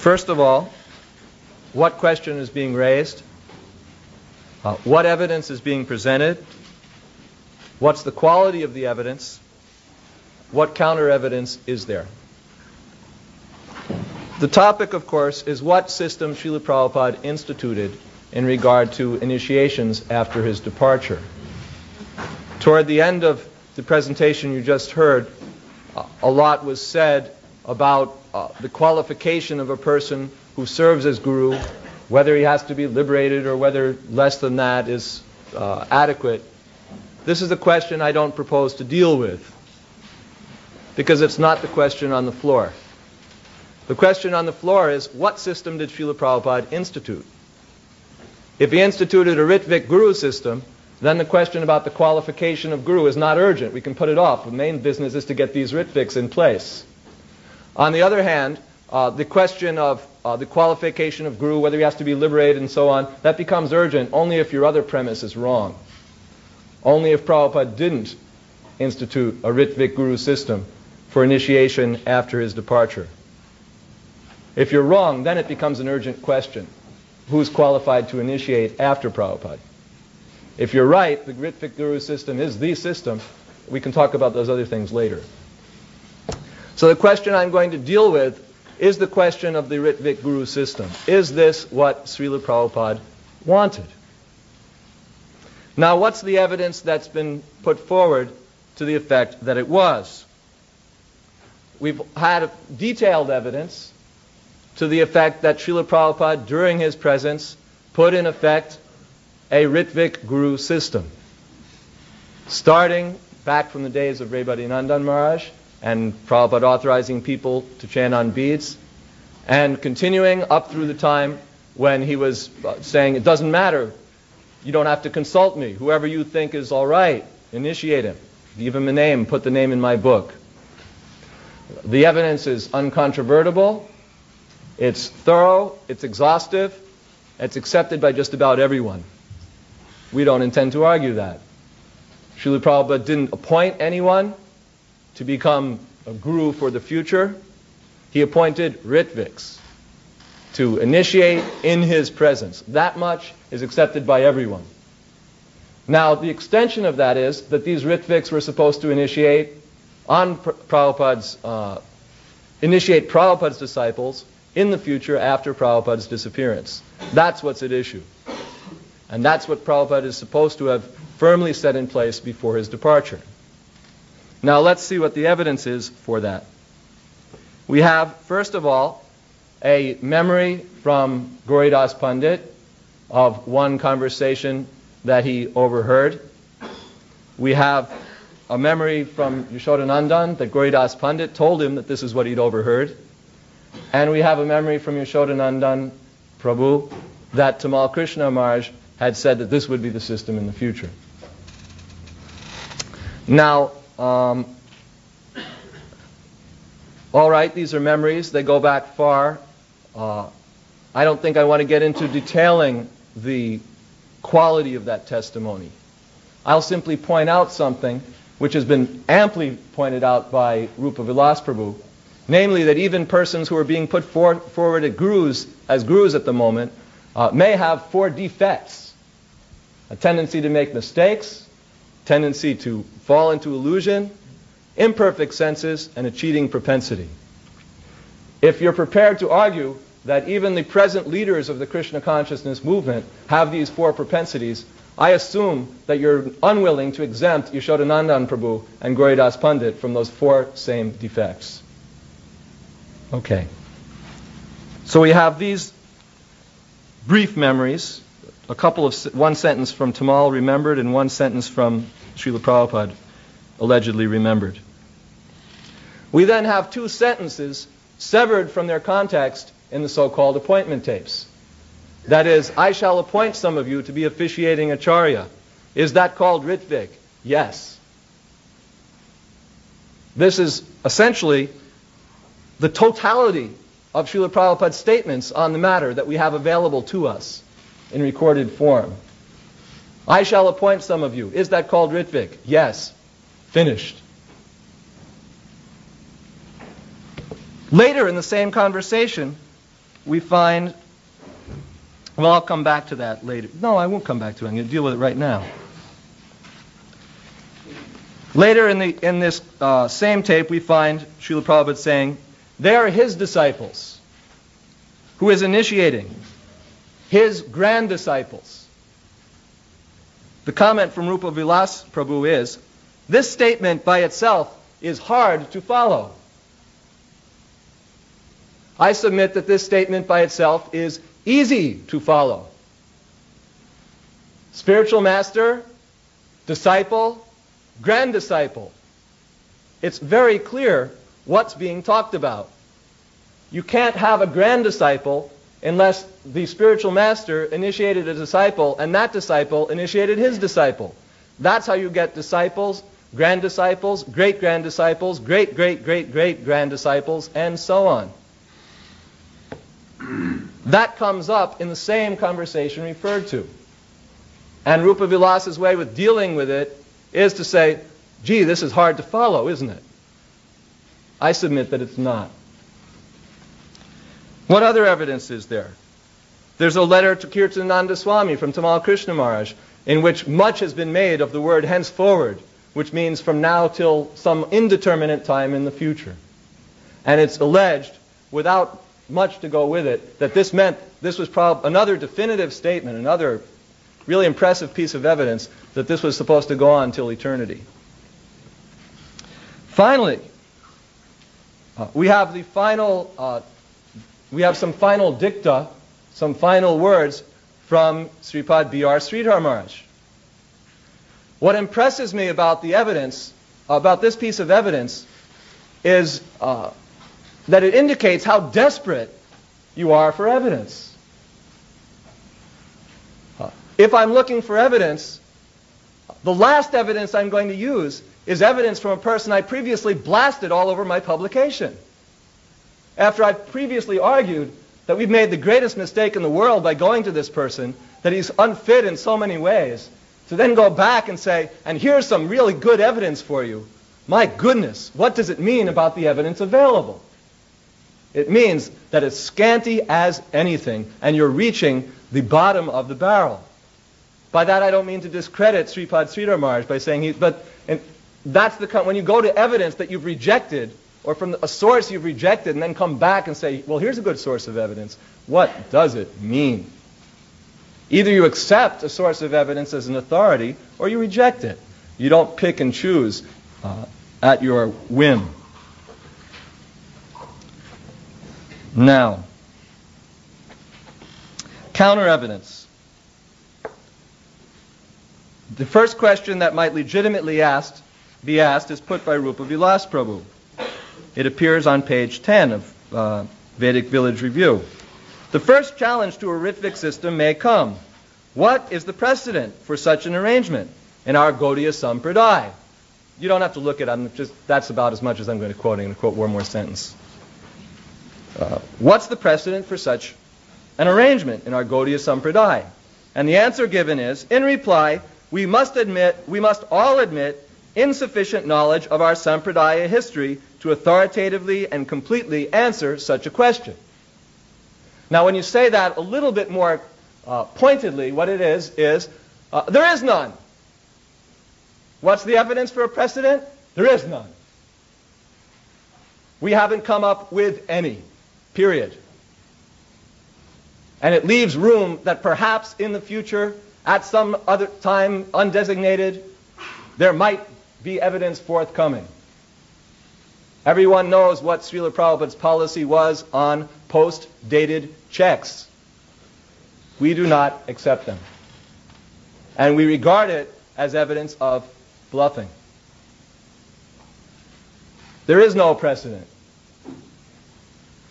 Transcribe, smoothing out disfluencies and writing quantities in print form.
First of all, what question is being raised? What evidence is being presented? What's the quality of the evidence? What counter-evidence is there? The topic, of course, is what system Srila Prabhupada instituted in regard to initiations after his departure. Toward the end of the presentation you just heard, a lot was said about the qualification of a person who serves as guru, whether he has to be liberated or whether less than that is adequate. This is a question I don't propose to deal with, because it's not the question on the floor. The question on the floor is, what system did Srila Prabhupada institute? If he instituted a Ritvik Guru system, then the question about the qualification of Guru is not urgent. We can put it off. The main business is to get these Ritviks in place. On the other hand, the question of the qualification of Guru, whether he has to be liberated and so on, that becomes urgent only if your other premise is wrong. Only if Prabhupada didn't institute a Ritvik Guru system for initiation after his departure. If you're wrong, then it becomes an urgent question. Who's qualified to initiate after Prabhupada? If you're right, the Ritvik Guru system is the system. We can talk about those other things later. So the question I'm going to deal with is the question of the Ritvik Guru system. Is this what Srila Prabhupada wanted? Now, what's the evidence that's been put forward to the effect that it was? We've had detailed evidence to the effect that Srila Prabhupada, during his presence, put in effect a Ritvik Guru system, starting back from the days of Nandan Maharaj and Prabhupada authorizing people to chant on beads, and continuing up through the time when he was saying, it doesn't matter, you don't have to consult me, whoever you think is all right, initiate him, give him a name, put the name in my book. The evidence is uncontrovertible, it's thorough, it's exhaustive, it's accepted by just about everyone. We don't intend to argue that. Srila Prabhupada didn't appoint anyone to become a guru for the future. He appointed Ritviks to initiate in his presence. That much is accepted by everyone. Now, the extension of that is that these Ritviks were supposed to initiate Prabhupada's disciples in the future after Prabhupada's disappearance. That's what's at issue. And that's what Prabhupada is supposed to have firmly set in place before his departure. Now let's see what the evidence is for that. We have, first of all, a memory from Gauridas Pandit of one conversation that he overheard. We have a memory from Yashodanandan that Gauridas Pandit told him that this is what he'd overheard. And we have a memory from Yashodanandan Prabhu that Tamal Krishna Maharaj had said that this would be the system in the future. Now, all right, these are memories. They go back far. I don't think I want to get into detailing the quality of that testimony. I'll simply point out something which has been amply pointed out by Rupa Vilas Prabhu, namely that even persons who are being put forward as gurus at the moment may have 4 defects: a tendency to make mistakes, tendency to fall into illusion, imperfect senses, and a cheating propensity. If you're prepared to argue that even the present leaders of the Krishna consciousness movement have these 4 propensities, I assume that you're unwilling to exempt Yashodanandan Prabhu and Gauridas Pandit from those 4 same defects. Okay. So we have these brief memories, one sentence from Tamal remembered and one sentence from Srila Prabhupada allegedly remembered. We then have 2 sentences severed from their context in the so-called appointment tapes. That is, I shall appoint some of you to be officiating Acharya. Is that called Ritvik? Yes. This is essentially the totality of Srila Prabhupada's statements on the matter that we have available to us in recorded form. I shall appoint some of you. Is that called Ritvik? Yes. Finished. Later in the same conversation, we find, well, I'll come back to that later. No, I won't come back to it. I'm going to deal with it right now. Later in this same tape, we find Srila Prabhupada saying, they are his disciples who is initiating, his grand disciples. The comment from Rupa Vilas Prabhu is, this statement by itself is hard to follow. I submit that this statement by itself is easy to follow. Spiritual master, disciple, grand disciple. It's very clear what's being talked about. You can't have a grand disciple unless the spiritual master initiated a disciple and that disciple initiated his disciple. That's how you get disciples, grand disciples, great-grand disciples, great-great-great-great-grand disciples, and so on. That comes up in the same conversation referred to. And Rupa Vilas's way with dealing with it is to say, gee, this is hard to follow, isn't it? I submit that it's not. What other evidence is there? There's a letter to Kirtanananda Swami from Tamal Krishna Maharaj in which much has been made of the word henceforward, which means from now till some indeterminate time in the future. And it's alleged, without much to go with it, that this meant this was another definitive statement, another really impressive piece of evidence that this was supposed to go on till eternity. Finally, we have some final dicta, some final words from Sripad B.R. Sridhar Maharaj. What impresses me about the evidence, about this piece of evidence, is that it indicates how desperate you are for evidence. If I'm looking for evidence, the last evidence I'm going to use is evidence from a person I previously blasted all over my publication. After I've previously argued that we've made the greatest mistake in the world by going to this person, that he's unfit in so many ways, to then go back and say, and here's some really good evidence for you. My goodness, what does it mean about the evidence available? It means that it's scanty as anything, and you're reaching the bottom of the barrel. By that I don't mean to discredit Sripad Sridhar Maharaj by saying when you go to evidence that you've rejected, or from a source you've rejected, and then come back and say, well, here's a good source of evidence. What does it mean? Either you accept a source of evidence as an authority, or you reject it. You don't pick and choose at your whim. Now, counter evidence. The first question that might legitimately be asked is put by Rupa Vilas Prabhu. It appears on page 10 of Vedic Village Review. The first challenge to a Ritvik system may come. What is the precedent for such an arrangement in our Gaudiya Sampradaya? You don't have to look at it. That's about as much as I'm going to quote. I'm going to quote one more sentence. What's the precedent for such an arrangement in our Gaudiya Sampradaya? And the answer given is, in reply, we must all admit insufficient knowledge of our Sampradaya history to authoritatively and completely answer such a question. Now, when you say that a little bit more pointedly, what it is there is none. What's the evidence for a precedent? There is none. We haven't come up with any, period. And it leaves room that perhaps in the future, at some other time undesignated, there might be evidence forthcoming. Everyone knows what Srila Prabhupada's policy was on post-dated checks. We do not accept them. And we regard it as evidence of bluffing. There is no precedent.